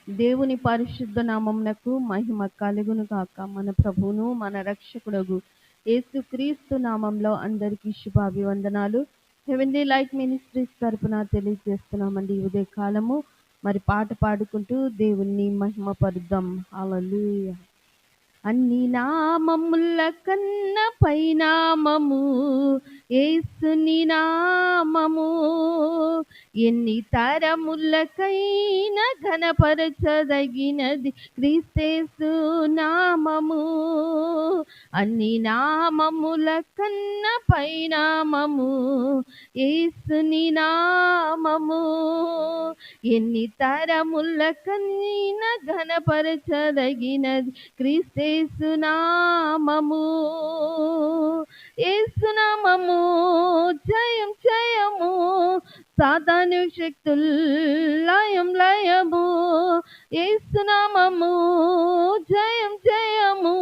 దేవుని పరిశుద్ధ నామమునకు మహిమ కలుగును గాక. మన ప్రభువును మన రక్షకుడగు యేసుక్రీస్తు నామంలో అందరికీ శుభాభివందనాలు. హెవెన్లీ లైట్ మినిస్ట్రీస్ తరపున తెలియజేస్తున్నామండి. ఈ ఉదయ కాలము మరి పాట పాడుకుంటూ దేవుణ్ణి మహిమపరుద్దాం. హల్లెలూయా. అన్ని నామముల కన్న పైనామము యేసుని నామము, ఎన్ని తరములకైనా ఘనపరచదగినది క్రీస్తేసు నామము. అన్ని నామముల కన్న పైనామము యేసుని నామము, ఎన్ని తరములకైనా ఘనపరచదగినది క్రీస్తేసు నామము. యేసు నామము జయం జయము, సాతాను శక్తుల్ లయం లయము. యేసు నామము జయం జయము,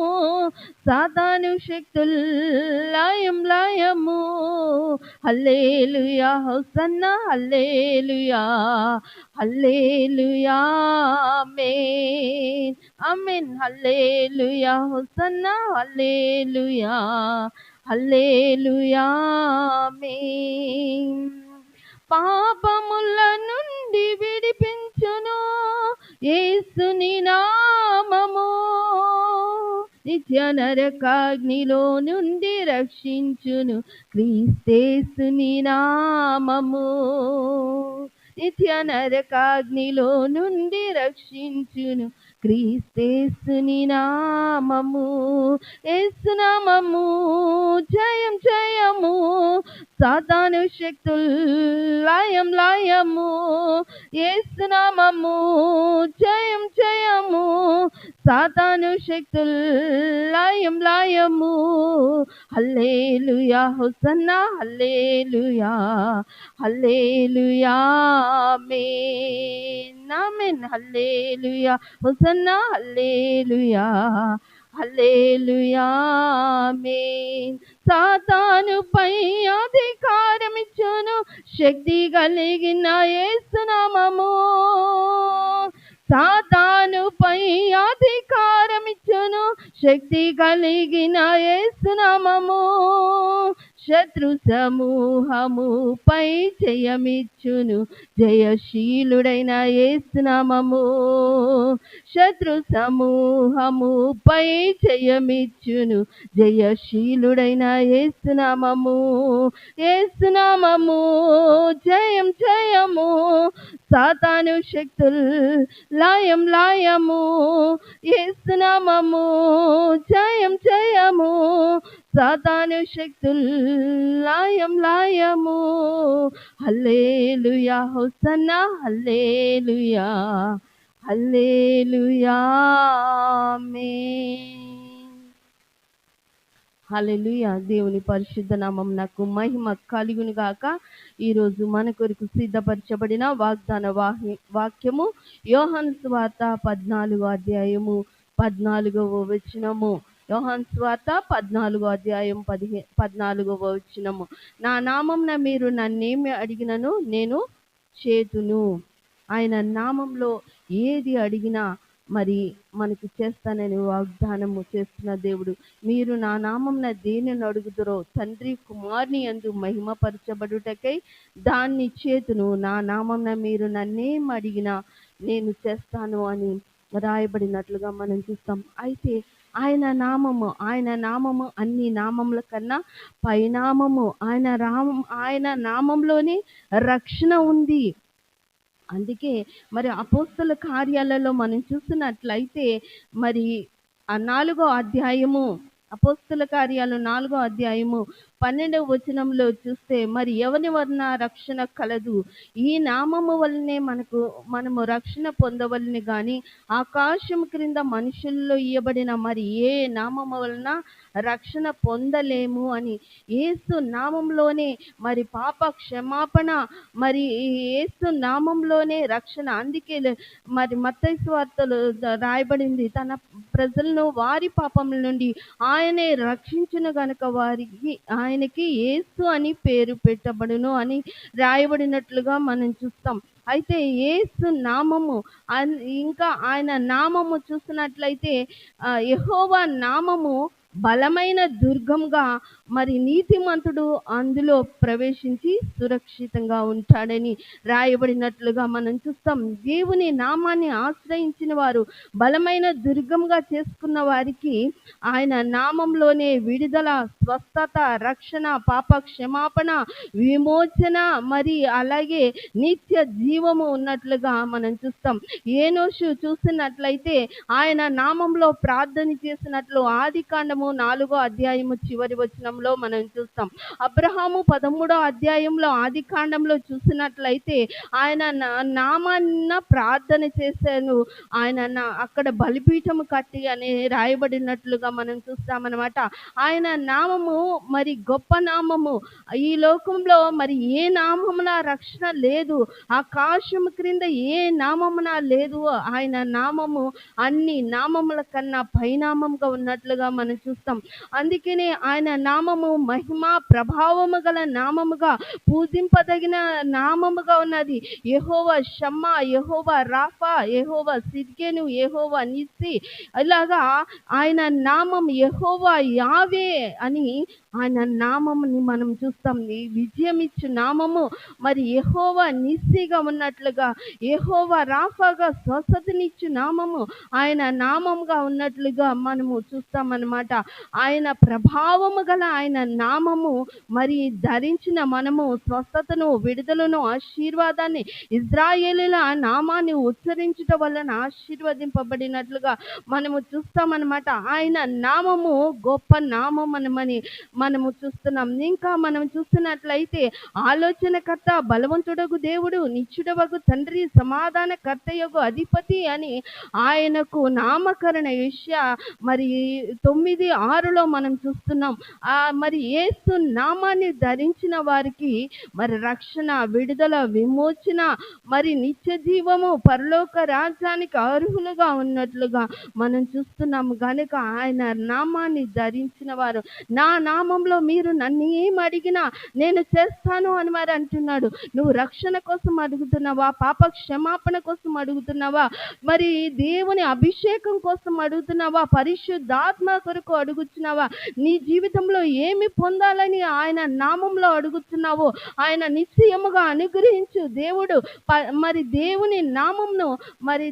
సాతాను శక్తుల్ లయం లయము. హల్లెలూయా హోసన్నా హల్లెలూయా హల్లెలూయా ఆమేన్ ఆమేన్. హల్లెలూయా హోసన్నా హల్లెలూయా హల్లెలూయా ఆమేన్. పాపముల నుండి విడిపించును యేసుని నామము, నిత్య నరకాగ్నిలో నుండి రక్షించును క్రీస్తేసుని నామము. నిత్య నరకాగ్నిలో నుండి రక్షించును క్రీస్తేసుని నామము. యేసు నామము జయం జయము, సాతాను శక్తుల్ లయం లయము. యేసు నామము జయం జయము, సాతాను శక్తుల్ లయం లయము. హల్లెలూయా హోసన్నా హల్లెలూయా హల్లెలూయా ఆమేన్ ఆమేన్. హల్లెలూయా హోసన్నా హల్లెలూయా హల్లెలూయా ఆమేన్. సాతానుపై అధికారమిచ్చును శక్తి కలిగిన యేసు నామము, సాతానుపై అధికారమిచ్చును శక్తి కలిగిన యేసు నామము. శత్రు సమూహముపై జయమిచ్చును జయశీలుడైన యేసు నామము. శత్రు సమూహముపై జయమిచ్చును జయశీలుడైన యేసు నామము. యేసు నామము జయం జయము, సాతాను శక్తుల్ లయం లయము. యేసు నామము జయం జయము, సాతాను శక్తుల్ లయం లయము. హల్లెలూయా హోసన్నా హల్లెలూయా హల్లెలూయా ఆమేన్. హల్లెలూయా. దేవుని పరిశుద్ధ నామం నాకు మహిమ కలుగును గాక. ఈరోజు మన కొరకు సిద్ధపరచబడిన వాగ్దాన వాక్యము యోహాను సువార్త 14వ అధ్యాయము 14వ వచనము. యోహాను సువార్త 14వ అధ్యాయం 14వ వచనము. నా నామమున మీరు నన్నేమి అడిగినను నేను చేతును. ఆయన నామంలో ఏది అడిగినా మరి మనకి చేస్తానని వాగ్దానము చేస్తున్న దేవుడు. మీరు నా నామమున దేనిని అడుగుదురో తండ్రి కుమారుని యందు మహిమపరచబడుటకై దాన్ని చేతును. నా నామమున మీరు నన్నేం అడిగినా నేను చేస్తాను అని రాయబడినట్లుగా మనం చూస్తాం. అయితే ఆయన నామము అన్ని నామముల కన్నా పైనామము. ఆయన నామంలోనే రక్షణ ఉంది. అందుకే మరి అపోస్తల కార్యాలలో మనం చూసినట్లయితే మరి ఆ 4వ అధ్యాయము, అపోస్తల కార్యాలు 4వ అధ్యాయము 12వ వచనంలో చూస్తే మరి ఎవరి వలన రక్షణ కలదు, ఈ నామము వల్లనే మనము రక్షణ పొందవలని కానీ ఆకాశం క్రింద మనుషుల్లో ఇయ్యబడిన మరి ఏ నామము వలన రక్షణ పొందలేము అని. యేసు నామంలోనే మరి పాప క్షమాపణ, మరి యేసు నామంలోనే రక్షణ. అందుకే మరి మత్తయి సువార్తలో రాయబడింది, తన ప్రజలను వారి పాపముల నుండి ఆయనే రక్షించును గనుక ఆయనకి యేసు అని పేరు పెట్టబడును అని రాయబడినట్లుగా మనం చూస్తాం. అయితే యేసు నామము ఇంకా ఆయన నామము చూసినట్లయితే యెహోవా నామము బలమైన దుర్గంగా, మరి నీతిమంతుడు అందులో ప్రవేశించి సురక్షితంగా ఉంటాడని రాయబడినట్లుగా మనం చూస్తాం. దేవుని నామాన్ని ఆశ్రయించిన వారు, బలమైన దుర్గంగా చేసుకున్న వారికి ఆయన నామంలోనే విడుదల, స్వస్థత, రక్షణ, పాప క్షమాపణ, విమోచన, మరి అలాగే నిత్య జీవము ఉన్నట్లుగా మనం చూస్తాం. ఏనోషు చూసినట్లయితే ఆయన నామంలో ప్రార్థన చేసినట్లు ఆదికాండము 4వ అధ్యాయము చివరి వచనంలో మనం చూస్తాం. అబ్రహాము 13వ అధ్యాయంలో ఆదికాండంలో చూసినట్లయితే ఆయన నామాన్న ప్రార్థన చేశాను, ఆయన అక్కడ బలిపీఠము కట్టి అని రాయబడినట్లుగా మనం చూస్తామన్నమాట. ఆయన నామము మరి గొప్ప నామము. ఈ లోకంలో మరి ఏ నామమున రక్షణ లేదు, ఆకాశము క్రింద ఏ నామమున లేదు. ఆయన నామము అన్ని నామముల కన్నా పైనామంగా ఉన్నట్లుగా మనం చూస్తాం. అందుకనే ఆయన నామము మహిమ ప్రభావము గల నామముగా, పూజింపదగిన నామముగా ఉన్నది. యెహోవా షమ్మా, యెహోవా రాఫా, యెహోవా సిద్కెను, యెహోవా నిస్సి, ఇలాగా ఆయన నామం యెహోవా యావే అని ఆయన నామముని మనం చూస్తాం. ఈ విజయం ఇచ్చు నామము మరి యెహోవా నిస్సిగా ఉన్నట్లుగా, యెహోవా రాఫాగా స్వస్థతనిచ్చు నామము ఆయన నామముగా ఉన్నట్లుగా మనము చూస్తామన్నమాట. ఆయన ప్రభావము గల ఆయన నామము మరి ధరించిన మనము స్వస్థతను, విడుదలను, ఆశీర్వాదాన్ని, ఇశ్రాయేలీయుల నామాన్ని ఉచ్చరించుట వలన ఆశీర్వదింపబడినట్లుగా మనము చూస్తామన్నమాట. ఆయన నామము గొప్ప నామమని మనము చూస్తున్నాం. ఇంకా మనం చూస్తున్నట్లయితే ఆలోచనకర్త, బలవంతుడగు దేవుడు, నిత్యుడవగు తండ్రి, సమాధానకర్తయగు అధిపతి అని ఆయనకు నామకరణ యెషయా మరి 9:6లో మనం చూస్తున్నాం. మరి యేసు నామాన్ని ధరించిన వారికి మరి రక్షణ, విడుదల, విమోచన, మరి నిత్య జీవము, పరలోక రాజ్యానికి అర్హులుగా ఉన్నట్లుగా మనం చూస్తున్నాము. కనుక ఆయన నామాన్ని ధరించిన వారు, నా నామంలో మీరు నన్ను ఏం అడిగినా నేను చేస్తాను అని మరి అంటున్నాడు. నువ్వు రక్షణ కోసం అడుగుతున్నావా? పాప క్షమాపణ కోసం అడుగుతున్నావా? మరి దేవుని అభిషేకం కోసం అడుగుతున్నావా? పరిశుద్ధాత్మ కొరకు అడుగుతున్నావా? నీ జీవితంలో ఏమి పొందాలని ఆయన నామంలో అడుగుతున్నావో ఆయన నిశ్చయముగా అనుగ్రహించు దేవుడు. మరి దేవుని నామంను మరి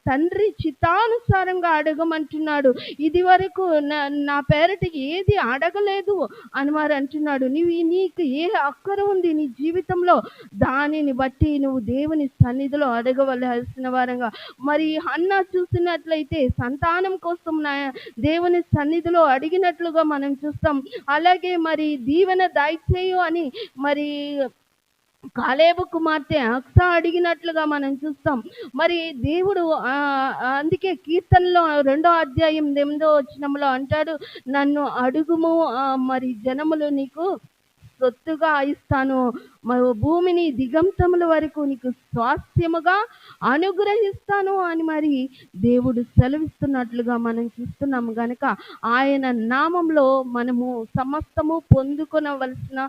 తండ్రి చిత్తానుసారంగా అడగమంటున్నాడు. ఇది వరకు నా పేరటికి ఏది అడగలేదు అని మరి అంటున్నాడు. నీకు ఏ అక్కర ఉంది నీ జీవితంలో, దానిని బట్టి నువ్వు దేవుని సన్నిధిలో అడగవలసిన వారంగా. మరి హన్నా చూసినట్లయితే సంతానం కోసం దేవుని సన్నిధిలో అడిగినట్లుగా మనం చూస్తాం. అలాగే మరి దీవెన దయచేయు అని మరి కాలేబు కుమార్తె అక్స అడిగినట్లుగా మనం చూస్తాం. మరి దేవుడు అందుకే కీర్తనలో 2వ అధ్యాయం 8వ వచనంలో అంటాడు, నన్ను అడుగుము మరి జనములు నీకు సొత్తుగా ఇస్తాను, భూమిని దిగంతముల వరకు నీకు స్వాస్థ్యముగా అనుగ్రహిస్తాను అని మరి దేవుడు సెలవిస్తున్నట్లుగా మనం చూస్తున్నాము. గనక ఆయన నామంలో మనము సమస్తము పొందుకొనవలసిన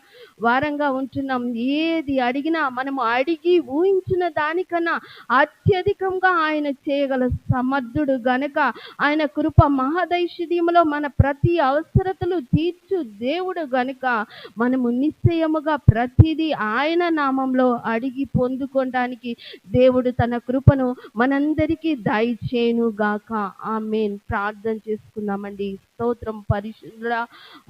వారంగా ఉంటున్నాం. ఏది అడిగినా మనము అడిగి ఊహించిన దానికన్నా అత్యధికంగా ఆయన చేయగల సమర్థుడు. గనక ఆయన కృప మహదైశ్వర్యములో మన ప్రతి అవసరతలు తీర్చు దేవుడు. గనక మనము నిశ్చయముగా ప్రతిదీ ఆయన నామంలో అడిగి పొందుకోవడానికి దేవుడు తన కృపను మనందరికీ దయచేయును గాక. ఆమేన్. ప్రార్థన చేసుకుందామండి. స్తోత్రం పరిశుద్ధుడా,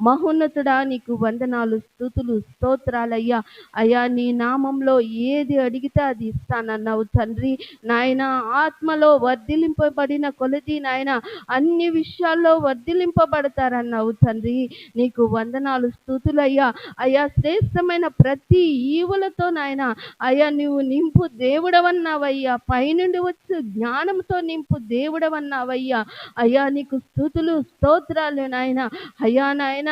మహోన్నతుడా, నీకు వందనాలు, స్తుతులు, స్తోత్రాలయ్యా. అయ్యా, నీ నామంలో ఏది అడిగితే అది ఇస్తానన్నావు తండ్రి. నాయన ఆత్మలో వర్ధిలింపబడిన కొలది నాయన అన్ని విషయాల్లో వర్ధిలింపబడతారన్నావు తండ్రి. నీకు వందనాలు, స్తుతులయ్యా. అయ్యా, శ్రేష్టమైన ప్రతి ఈవులతో నాయన అయ్యా నువ్వు నింపు దేవుడవన్నావయ్యా. పైనుండి వచ్చు జ్ఞానంతో నింపు దేవుడవన్నావయ్యా. అయ్యా, నీకు స్తుతులు, స్తోత్రాలు నాయన. అయ్యా నాయన,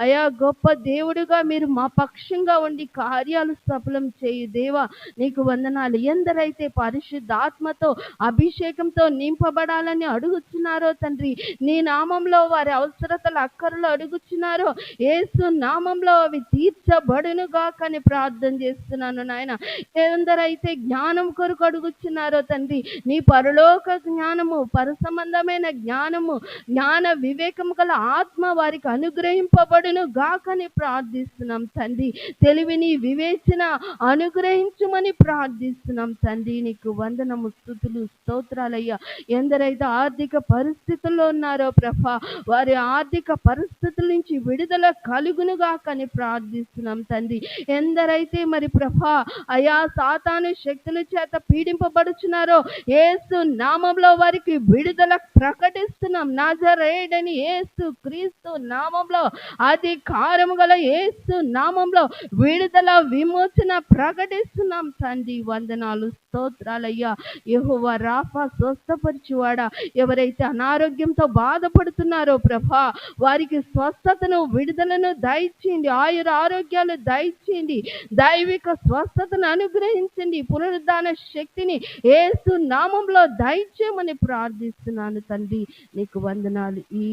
అయ్యా గొప్ప దేవుడుగా మీరు మా పక్షంగా ఉండి కార్యాలు సఫలం చేయు దేవా. నీకు వందనాలు. ఎందరైతే పరిశుద్ధాత్మతో అభిషేకంతో నింపబడాలని అడుగుతున్నారో తండ్రి, నీ నామంలో వారి అవసరతల అక్కర్లు అడుగుతున్నారో యేసు నామంలో అవి తీర్చబడునుగా కానీ ప్రార్థన చేస్తున్నాను నాయన. ఎందరైతే జ్ఞానం కొరకు అడుగుచున్నారో తండ్రి, నీ పరలోక జ్ఞానము, పరసంబంధమైన జ్ఞానము, జ్ఞాన వివేకము గల ఆత్మ వారికి అనుగ్రహింపబడును గాకని ప్రార్థిస్తున్నాం తండ్రి. తెలివిని వివేచన అనుగ్రహించుమని ప్రార్థిస్తున్నాం తండ్రి. నీకు వందనము, స్తుతులు, స్తోత్రాలయ్యా. ఎందరైతే ఆర్థిక పరిస్థితుల్లో ఉన్నారో ప్రభా, వారి ఆర్థిక పరిస్థితుల నుంచి విడుదల కలుగును గాకని ప్రార్థిస్తున్నాం తండ్రి. ఎందరైతే మరి ప్రభా అయా సాతాను శక్తుల చేత పీడింపబడుచున్నారో యేసు నామంలో వారికి విడుదల ప్రకటిస్తున్నాం. నజరేయుడని యేసు క్రీస్తు నామంలో, అధికారము గల యేసు నామంలో విడుదల విమోచన ప్రకటిస్తున్నాం తండ్రి. వందనాలు, స్తోత్రాలయ్యా. యెహోవా రాఫా, స్వస్థపరిచువాడా, ఎవరైతే అనారోగ్యంతో బాధపడుతున్నారో ప్రభా, వారికి స్వస్థతను, విడుదలను దయచేయండి. ఆయుర ఆరోగ్యాలు దయచేయండి. దైవిక స్వస్థతను అనుగ్రహించండి. పునరుద్ధాన శక్తిని యేసు నామంలో దయచేయమని ప్రార్థిస్తున్నాను తండ్రి. నీకు వందనాలు. ఈ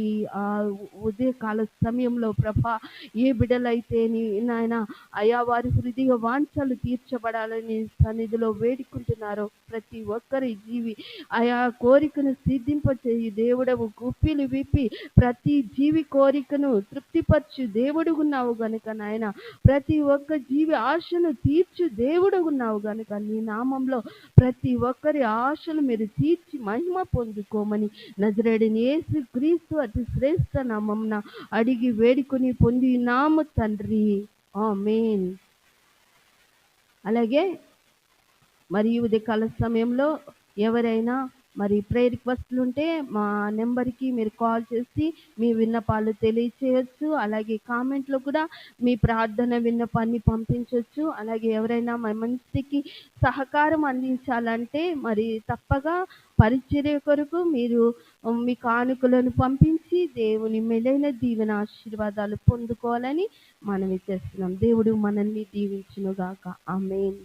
ఉదయకాల సమయంలో ప్రభా, ఏ బిడ్డలైతే నాయన అయా వారి హృదయ వాంఛలు తీర్చబడాలని సన్నిధిలో వేడుకుంటున్నారో ప్రతి ఒక్కరి జీవి ఆయా కోరికను సిద్ధింపచేయి దేవుడవు. గుప్పిలు విప్పి ప్రతి జీవి కోరికను తృప్తిపరచు దేవుడుగున్నావు గనుక నాయన, ప్రతి ఒక్క జీవి ఆశను తీర్చు దేవుడుగున్నావు గనుక నీ నామంలో ప్రతి ఒక్కరి ఆశలు మీరు తీర్చి మహిమ పొందుకోమని నజరేయుడైన యేసు క్రీస్తు అతి శ్రేష్ఠ నామమున అడిగి వేడుకొని పొంది నాము తండ్రి. ఆమేన్. అలాగే మరి ఉదయకాల సమయంలో ఎవరైనా మరి ప్రేయర్ రిక్వెస్ట్లు ఉంటే మా నెంబర్కి మీరు కాల్ చేసి మీ విన్నపాలు తెలియచేయచ్చు. అలాగే కామెంట్లో కూడా మీ ప్రార్థన విన్నపాన్ని పంపించవచ్చు. అలాగే ఎవరైనా మా మంచికి సహకారం అందించాలంటే మరి తప్పగా పరిచర్య కొరకు మీరు మీ కానుకలను పంపించి దేవుని మెలైన దీవెన ఆశీర్వాదాలు పొందుకోవాలని మనవి చేస్తున్నాం. దేవుడు మనల్ని దీవించును గాక. ఆమేన్.